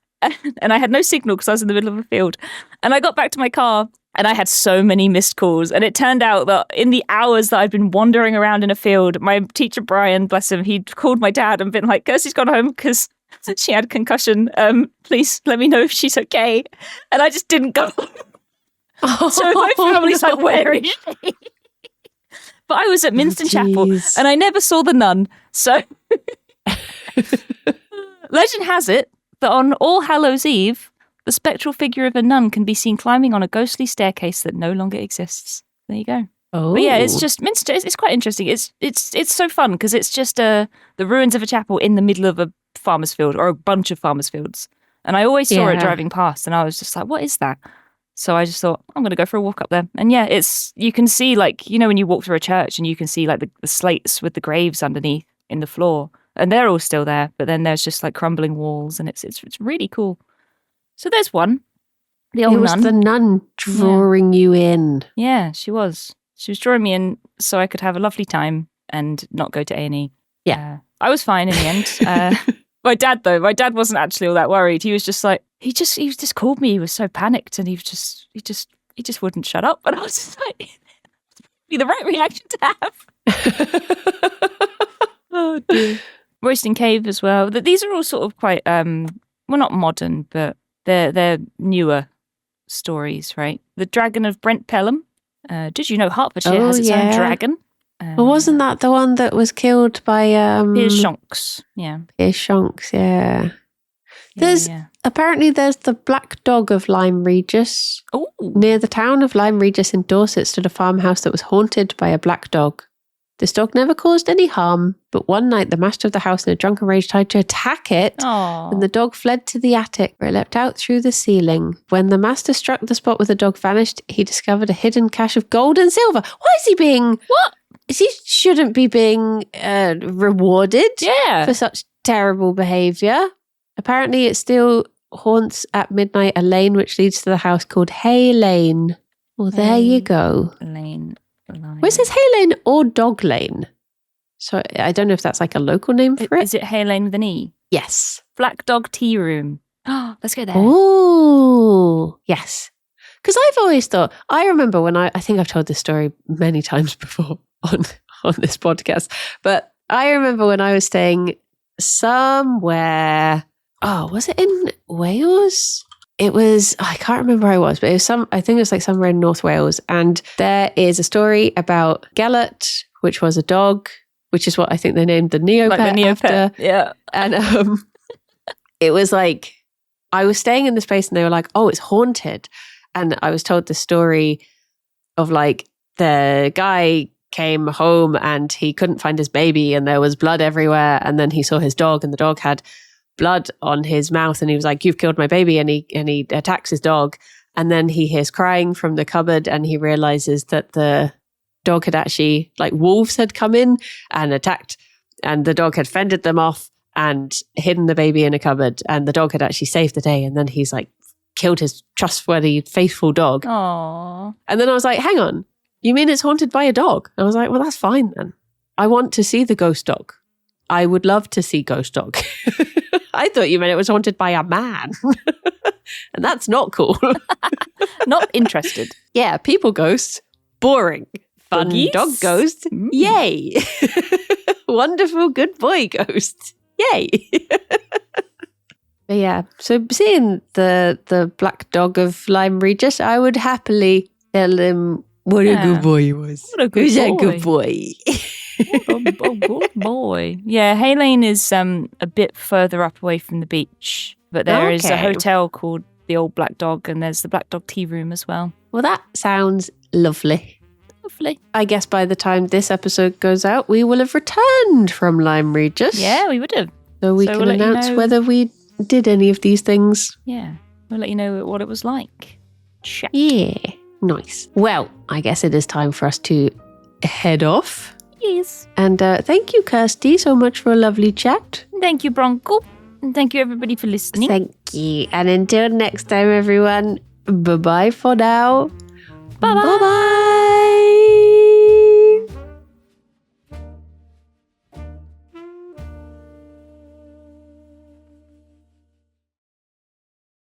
[SPEAKER 2] And I had no signal because I was in the middle of a field. And I got back to my car. And I had so many missed calls. And it turned out that in the hours that I'd been wandering around in a field, my teacher, Brian, bless him, he'd called my dad and been like, Kirsty's gone home because she had a concussion. Please let me know if she's okay. And I just didn't go. So my family's like, where is she? But I was at Minston Chapel and I never saw the nun. So legend has it that on All Hallows Eve, the spectral figure of a nun can be seen climbing on a ghostly staircase that no longer exists. There you go.
[SPEAKER 1] Oh,
[SPEAKER 2] but yeah, it's just Minster. It's quite interesting. It's so fun because it's just the ruins of a chapel in the middle of a farmer's field or a bunch of farmer's fields. And I always saw it driving past, and I was just like, "What is that?" So I just thought, I'm going to go for a walk up there. And yeah, you can see when you walk through a church and you can see the slates with the graves underneath in the floor, and they're all still there. But then there's just crumbling walls, and it's really cool. So there's one. The old
[SPEAKER 1] it was
[SPEAKER 2] nun.
[SPEAKER 1] the nun drawing you in.
[SPEAKER 2] Yeah, she was. She was drawing me in so I could have a lovely time and not go to A&E.
[SPEAKER 1] Yeah.
[SPEAKER 2] I was fine in the end. My dad wasn't actually all that worried. He was just like, he just called me. He was so panicked and he just wouldn't shut up. And I was just like, be the right reaction to have. Oh dear. Royston Cave as well. These are all sort of quite, well, not modern, but they're newer stories, right? The Dragon of Brent Pelham. Did you know Hertfordshire has its own dragon?
[SPEAKER 1] Well, wasn't that the one that was killed by
[SPEAKER 2] Piers Shonks? Yeah.
[SPEAKER 1] Piers Shonks, yeah. Apparently there's the Black Dog of Lyme Regis.
[SPEAKER 2] Ooh.
[SPEAKER 1] Near the town of Lyme Regis in Dorset stood a farmhouse that was haunted by a black dog. This dog never caused any harm, but one night the master of the house in a drunken rage tried to attack it.
[SPEAKER 2] Aww.
[SPEAKER 1] And the dog fled to the attic, where it leapt out through the ceiling. When the master struck the spot where the dog vanished, he discovered a hidden cache of gold and silver. Why is he being...
[SPEAKER 2] What?
[SPEAKER 1] He shouldn't be being rewarded for such terrible behaviour. Apparently it still haunts at midnight a lane which leads to the house called Hay Lane. Well, there you go.
[SPEAKER 2] Lane.
[SPEAKER 1] Where's this Hay Lane or Dog Lane? So I don't know if that's like a local name for it.
[SPEAKER 2] Is it Hay Lane with an E?
[SPEAKER 1] Yes.
[SPEAKER 2] Black Dog Tea Room. Oh, let's go there.
[SPEAKER 1] Oh, yes. Because I've always thought, I remember when I think I've told this story many times before on this podcast, but I remember when I was staying somewhere, was it in Wales? It was, I can't remember where I was, but it was I think it was like somewhere in North Wales. And there is a story about Gelert, which was a dog, which is what I think they named the Neopet after.
[SPEAKER 2] Yeah.
[SPEAKER 1] And it was like, I was staying in the space and they were like, oh, it's haunted. And I was told the story of like the guy came home and he couldn't find his baby and there was blood everywhere. And then he saw his dog and the dog had blood on his mouth and he was like, you've killed my baby. And he attacks his dog. And then he hears crying from the cupboard and he realizes that the dog had actually, like wolves had come in and attacked and the dog had fended them off and hidden the baby in a cupboard and the dog had actually saved the day. And then he's like killed his trustworthy, faithful dog.
[SPEAKER 2] Aww.
[SPEAKER 1] And then I was like, hang on, you mean it's haunted by a dog? And I was like, well, that's fine then. I want to see the ghost dog. I would love to see ghost dog. I thought you meant it was haunted by a man. And that's not cool.
[SPEAKER 2] Not interested.
[SPEAKER 1] Yeah, people ghosts, boring. Fun
[SPEAKER 2] Doggies?
[SPEAKER 1] dog ghost, yay. Wonderful good boy ghost, yay. But yeah, so seeing the black dog of Lyme Regis, I would happily tell him what a good boy he was.
[SPEAKER 2] What a good
[SPEAKER 1] Who's
[SPEAKER 2] boy.
[SPEAKER 1] a good boy?
[SPEAKER 2] Oh, good boy. Yeah, Hay Lane is a bit further up away from the beach, but there is a hotel called the Old Black Dog, and there's the Black Dog Tea Room as well.
[SPEAKER 1] Well, that sounds lovely.
[SPEAKER 2] Lovely.
[SPEAKER 1] I guess by the time this episode goes out, we will have returned from Lyme Regis.
[SPEAKER 2] Yeah, we would have.
[SPEAKER 1] So we can announce whether we did any of these things.
[SPEAKER 2] Yeah, we'll let you know what it was like. Check.
[SPEAKER 1] Yeah, nice. Well, I guess it is time for us to head off.
[SPEAKER 2] Yes.
[SPEAKER 1] And thank you, Kirsty, so much for a lovely chat.
[SPEAKER 2] Thank you, Bronco. And thank you, everybody, for listening.
[SPEAKER 1] Thank you. And until next time, everyone, bye-bye for now.
[SPEAKER 2] Bye-bye.
[SPEAKER 1] Bye-bye.